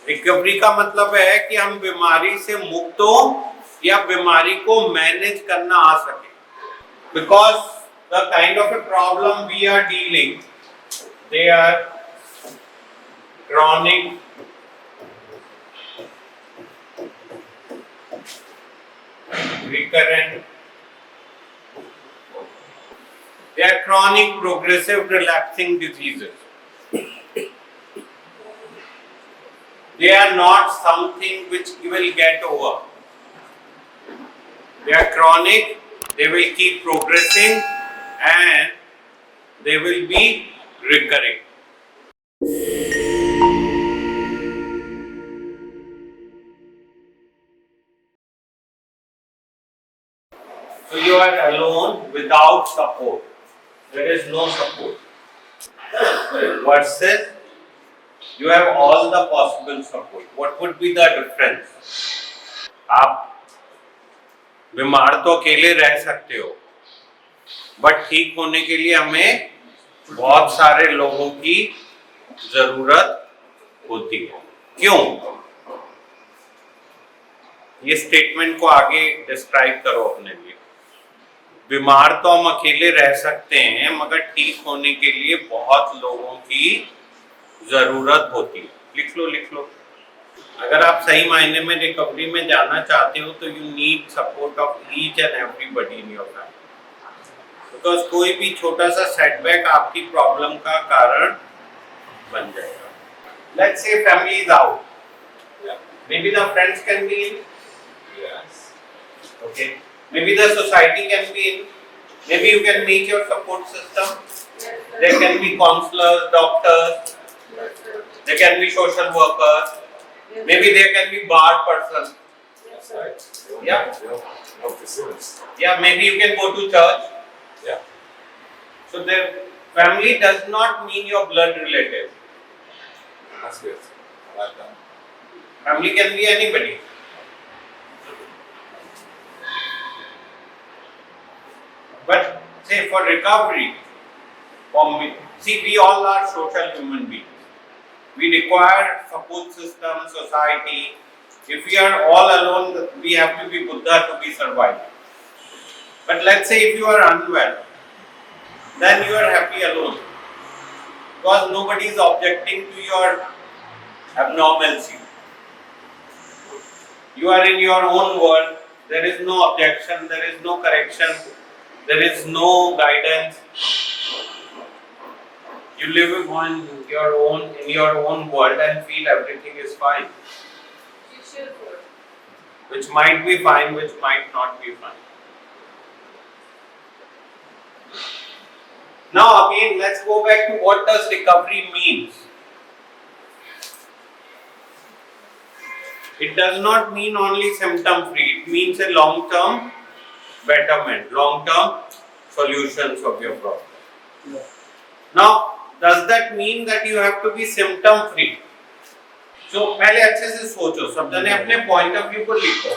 Recovery का मतलब है कि हम बीमारी से मुक्त हो या बीमारी को मैनेज करना आ सके, because the kind of a problem we are dealing, they are chronic, recurrent, they are chronic progressive relapsing diseases. They are not something which you will get over. They are chronic, they will keep progressing and they will be recurring. So you are alone without support. There is no support. Versus you have all the possible support. What would be the difference? आप बीमार तो अकेले रह सकते हो, but ठीक होने के लिए हमें बहुत सारे लोगों की जरूरत होती है। क्यों? ये स्टेटमेंट को आगे डिस्क्राइब करो अपने लिए। बीमार तो हम अकेले रह सकते हैं, मगर ठीक होने के लिए बहुत लोगों की जरूरत होती है। लिख लो, लिख लो। अगर आप सही मायने में रिकवरी में जाना चाहते हो तो you need support of each and everybody in your family, because कोई भी छोटा सा सेटबैक आपकी प्रॉब्लम का कारण बन जाएगा। Let's say family is out, maybe the friends can be in, Yes. okay, maybe the society can be in, maybe you can make your support system. There can be counselors, doctors, there can be social workers, maybe there can be bar person. That's right. Yeah. Help the sinners. Yeah, maybe you can go to church. Yeah. So the family does not mean your blood relative. That's good. I like that. Family can be anybody. But say for recovery, for me, see, we all are social human beings. We require support system, society. If we are all alone, we have to be Buddha to be surviving. But let's say if you are unwell, then you are happy alone, because nobody is objecting to your abnormalcy. You are in your own world, there is no objection, there is no correction, there is no guidance. You live in your own world and feel everything is fine. Which might be fine, which might not be fine. Now again, let's go back to what does recovery means. It does not mean only symptom free, it means a long term betterment, long term solutions of your problem. Now, does that mean that you have to be symptom free? So पहले अच्छे से सोचो, सब जने अपने point of view को लिखो,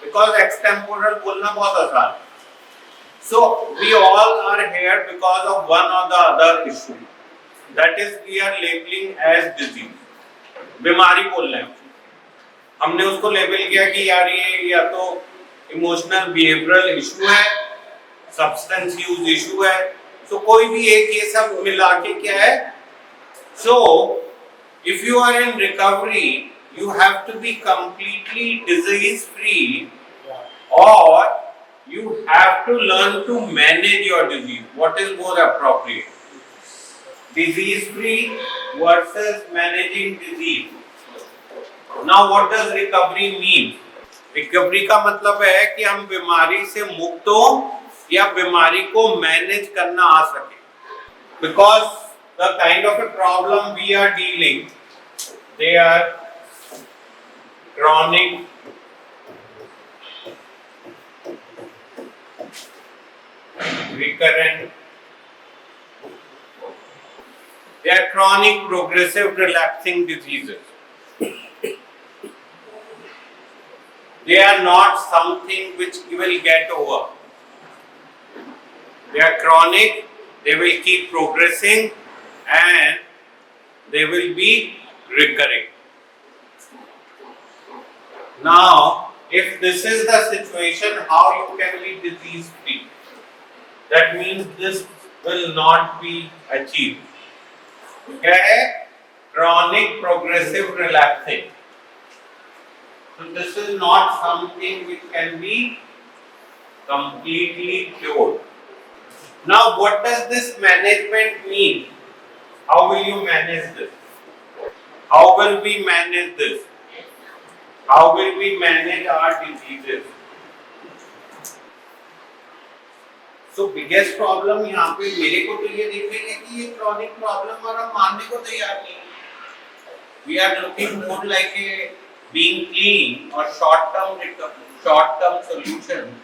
because extemporal बोलना बहुत आसान है. So we all are here because of one or the other issue, that is we are labeling as disease. बीमारी बोल रहे हैं, हमने उसको लेबल किया कि यार ये या तो इमोशनल बिहेवियरल इशू है, सब्सटेंस यूज इशू है. तो कोई भी एक ये सब मिला के क्या है. So if you are in recovery, you have to be completely disease free, or you have to learn to manage your disease. What is more appropriate? Disease free versus managing disease. Now what does recovery mean? Recovery का मतलब है कि हम बीमारी से मुक्त हो या बीमारी को मैनेज करना आ सके, because the kind of a problem we are dealing, they are chronic, recurrent, they are chronic progressive relapsing diseases. They are not something which you will get over. They are chronic, they will keep progressing and they will be recurring. Now, if this is the situation, how you can be disease free? That means this will not be achieved. क्या है? Chronic progressive relapsing. So this is not something which can be completely cured. Now, what does this management mean? How will you manage this? How will we manage this? How will we manage our diseases? So biggest problem यहाँ पे मेरे को तो ये दिख रही है कि ये chronic problem और हम मानने को तैयार नहीं हैं. We are looking more like a being clean or short-term solution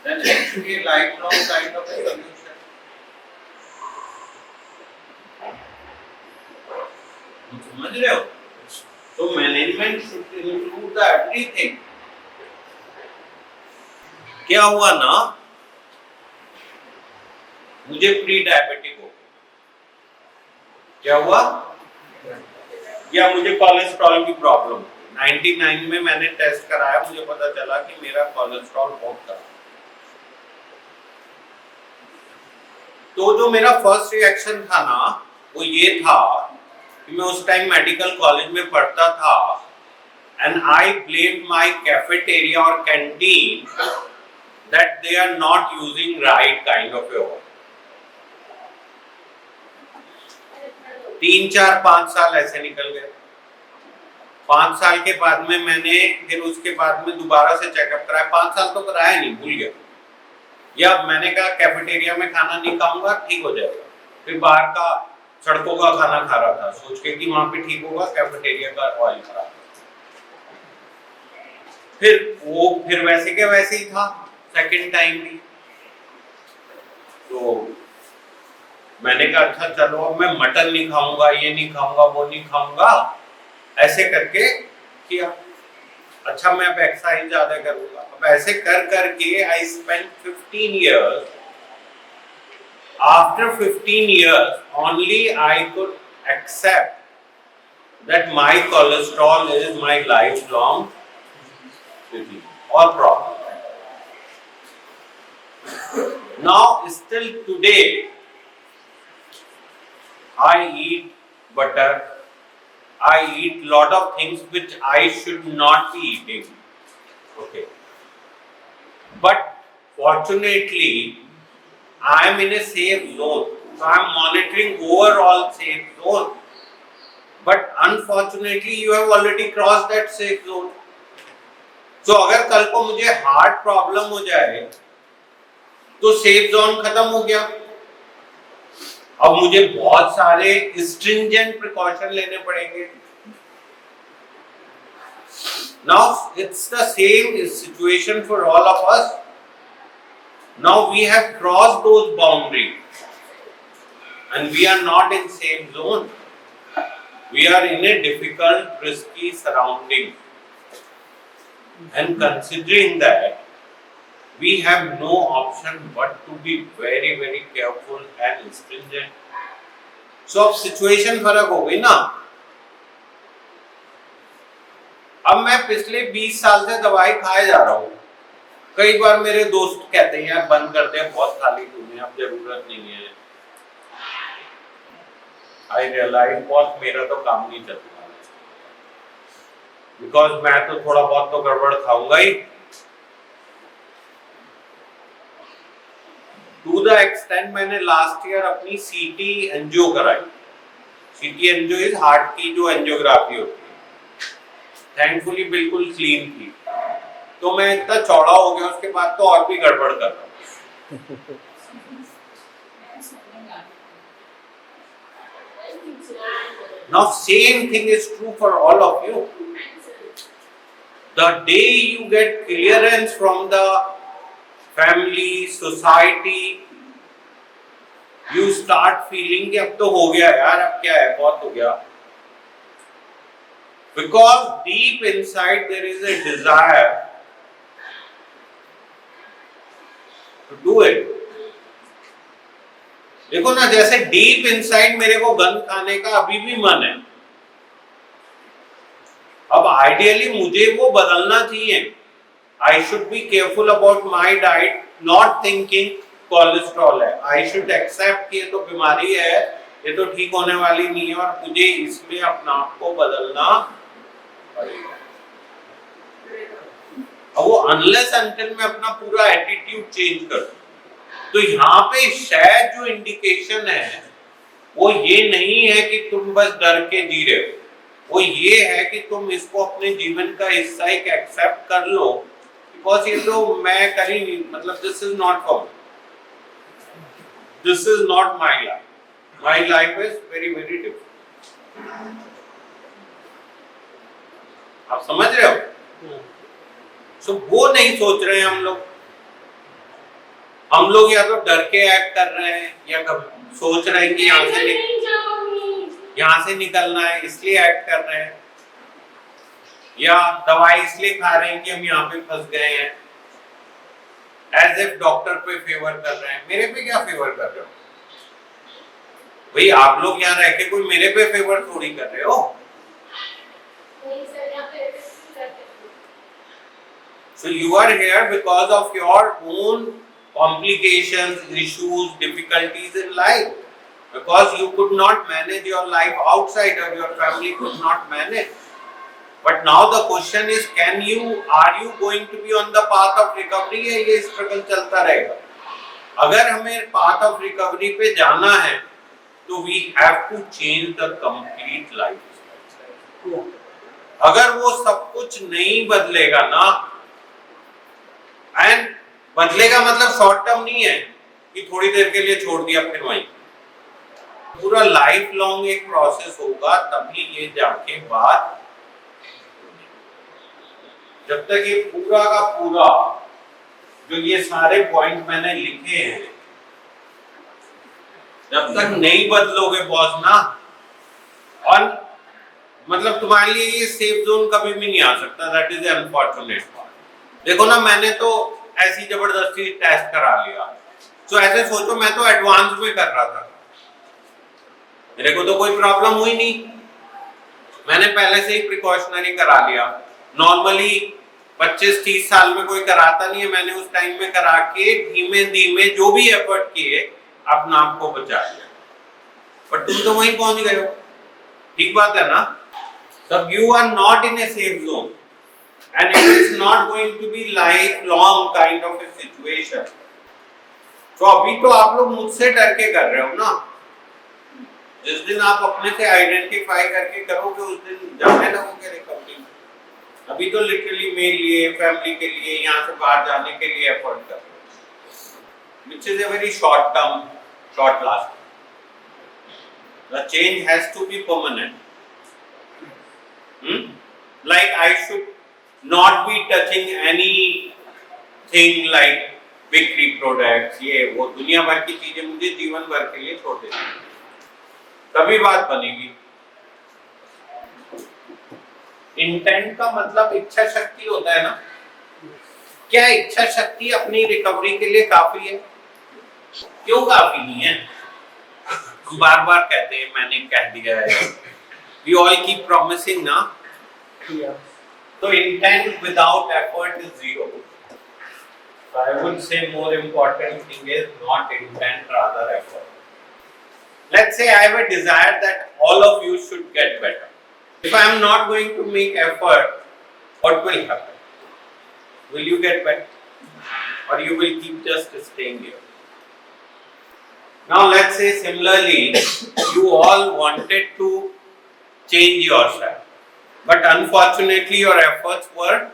than actually a lifelong kind of a solution. समझ रहे हो? So management should include the everything. क्या हुआ ना? मुझे प्री डायबिटिक हो. क्या हुआ? या मुझे कोलेस्ट्रॉल की प्रॉब्लम. 99 में मैंने टेस्ट कराया, मुझे पता चला कि मेरा कोलेस्ट्रॉल बहुत था. तो जो मेरा फर्स्ट रिएक्शन था ना, वो ये था कि मैं उस टाइम मेडिकल कॉलेज में पढ़ता था and I blame my cafeteria और canteen that they are not using right kind of yoga. 3, 4, 5 साल ऐसे निकल गए. 5 साल के बाद में मैंने फिर उसके बाद में दोबारा से चेकअप कराया. 5 साल तो कराया नहीं, भूल गया. या मैंने कहा कैफेटेरिया में खाना नहीं खाऊंगा, ठीक हो जाएगा. फिर बाहर का सड़कों का खाना खा रहा था सोच के कि वहां पे ठीक होगा, कैफेटेरिया का ऑयल खराब. फिर वैसे के वैसे ही था सेकंड टाइम भी. तो मैंने कहा अच्छा चलो अब मैं मटन नहीं खाऊंगा, ये नहीं खाऊंगा, वो नहीं खाऊंगा, ऐसे करके किया. अच्छा मैं अब एक्सरसाइज ज्यादा करूंगा. अब ऐसे कर करके I spend 15 years. After 15 years only I could accept that my cholesterol is my lifelong disease or problem. Now still today I eat butter, I eat lot of things which I should not be eating. Okay. But fortunately, I am in a safe zone. So I am monitoring overall safe zone. But unfortunately, you have already crossed that safe zone. So अगर कल को मुझे heart problem हो जाए, तो safe zone खत्म हो गया. अब मुझे बहुत सारे स्ट्रिंजेंट प्रिकॉशन लेने पड़ेंगे. Now it's the same situation for all of us. Now we have crossed those boundaries and we are not in same zone. We are in a difficult, risky surrounding. And considering that, we have no option but to be very, very careful and stringent. So अब situation फर्क हो गई ना. अब मैं पिछले 20 साल से दवाई खाए जा रहा हूँ. कई बार मेरे दोस्त कहते हैं यार बंद कर दे, बहुत खाली तुम्हें, अब जरूरत नहीं है. आई रियलाइज बॉस मेरा तो काम नहीं चलता, बिकॉज मैं तो थोड़ा बहुत तो गड़बड़ खाऊंगा ही. टू द एक्सटेंट मैंने लास्ट ईयर अपनी सीटी एंजियो कराई. सीटी एंजियो इज हार्ट की जो एंजियोग्राफी होती है. थैंकफुली बिल्कुल क्लीन थी. तो मैं इतना चौड़ा हो गया उसके बाद तो और भी गड़बड़ कर रहा हूँ. Now same thing is true for all of you. The day you get clearance from the family, society, you start feeling कि अब तो हो गया यार, अब क्या है, बहुत हो गया. Because deep inside there is a desire to do it. देखो ना, जैसे डीप इनसाइड मेरे को गन खाने का अभी भी मन है, अब आइडियली मुझे वो बदलना चाहिए. I should be careful about my diet, not thinking cholesterol है. I should accept कि ये तो बीमारी है, ये तो ठीक होने वाली नहीं है और मुझे इसमें अपना आप को बदलना पड़ेगा. अब वो unless until मैं अपना पूरा एटीट्यूड चेंज कर दूं, तो यहाँ पे शायद जो इंडिकेशन है वो ये नहीं है कि तुम बस डर के जी रहे हो, वो ये है कि तुम इसको अपने जीवन का हिस्सा एक एक्सेप्ट कर लो. बिकॉज ये तो मैं कर ही नहीं, मतलब this is not for me, this is not my life, my life is very very different. आप समझ रहे हो? सो वो नहीं सोच रहे हैं हम लोग. हम लोग या तो डर के एक्ट कर रहे हैं या कभी सोच रहे हैं कि यहाँ से निकलना है इसलिए एक्ट कर रहे हैं, या दवाई इसलिए खा रहे हैं कि हम यहाँ पे फंस गए हैं. एज इफ डॉक्टर पे फेवर कर रहे हैं. मेरे पे क्या फेवर कर रहे हो भाई? आप लोग यहाँ रह के कोई मेरे पे फेवर थोड़ी कर रहे हो. So you are here because of your own complications, issues, difficulties in life. Because you could not manage your life outside or your family could not manage. But now the question is, are you going to be on the path of recovery या ये struggle चलता रहेगा? अगर हमें path of recovery पे जाना है, तो we have to change the complete life. अगर वो सब कुछ नहीं बदलेगा ना, एंड बदलेगा मतलब शॉर्ट टर्म नहीं है कि थोड़ी देर के लिए छोड़ दिया फिर वहीं, पूरा लाइफ लॉन्ग एक प्रोसेस होगा, तभी ये जाके बात. जब तक ये पूरा का पूरा जो ये सारे पॉइंट मैंने लिखे हैं, जब तक नहीं बदलोगे बॉस ना, और मतलब तुम्हारे लिए ये सेफ जोन कभी भी नहीं आ सकता. That is unfortunate part. देखो ना, मैंने तो ऐसी जबरदस्ती टेस्ट करा लिया. तो ऐसे सोचो, मैं तो एडवांस में कर रहा था, मेरे को तो कोई प्रॉब्लम हुई नहीं. मैंने पहले से ही प्रिकॉशनरी करा लिया. नॉर्मली 25-30 साल में कोई कराता नहीं है. मैंने उस टाइम में करा के धीमे धीमे जो भी एफर्ट किए अपना आप को बचा लिया. पर तुम तो वहीं पहुंच गए हो. ठीक बात है ना? तब you are not in a safe zone and it is not going to be lifelong kind of a situation. तो अभी तो आप लोग मुझसे डर के कर रहे हो ना. जिस दिन आप अपने से आइडेंटिफाई करके करोगे उस दिन जाने लगोगे रिकवरी में. अभी तो लिटरली मेरे लिए, फैमिली के लिए, यहाँ से बाहर जाने के लिए एफर्ट कर रहे हो, which is a very short term, short lasting. The change has to be permanent. Like I should not be touching anything like bakery products, ये वो दुनिया भर की चीजें मुझे जीवन भर के लिए छोड़ देनी, तभी बात बनेगी. इंटेंट का मतलब इच्छा शक्ति होता है ना. क्या इच्छा शक्ति अपनी रिकवरी के लिए काफी है? क्यों काफी नहीं है? बार बार कहते हैं मैंने कह दिया है. We all keep promising ना. So intent without effort is zero. So I would say more important thing is not intent, rather effort. Let's say I have a desire that all of you should get better. If I am not going to make effort, what will happen? Will you get better? Or you will keep just staying here? Now let's say similarly, you all wanted to change yourself. But unfortunately, your efforts were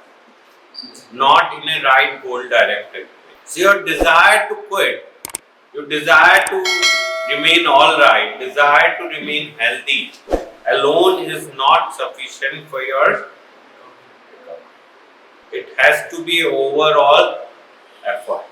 not in a right goal directed. So your desire to quit, your desire to remain all right, desire to remain healthy alone is not sufficient for your. It has to be overall effort.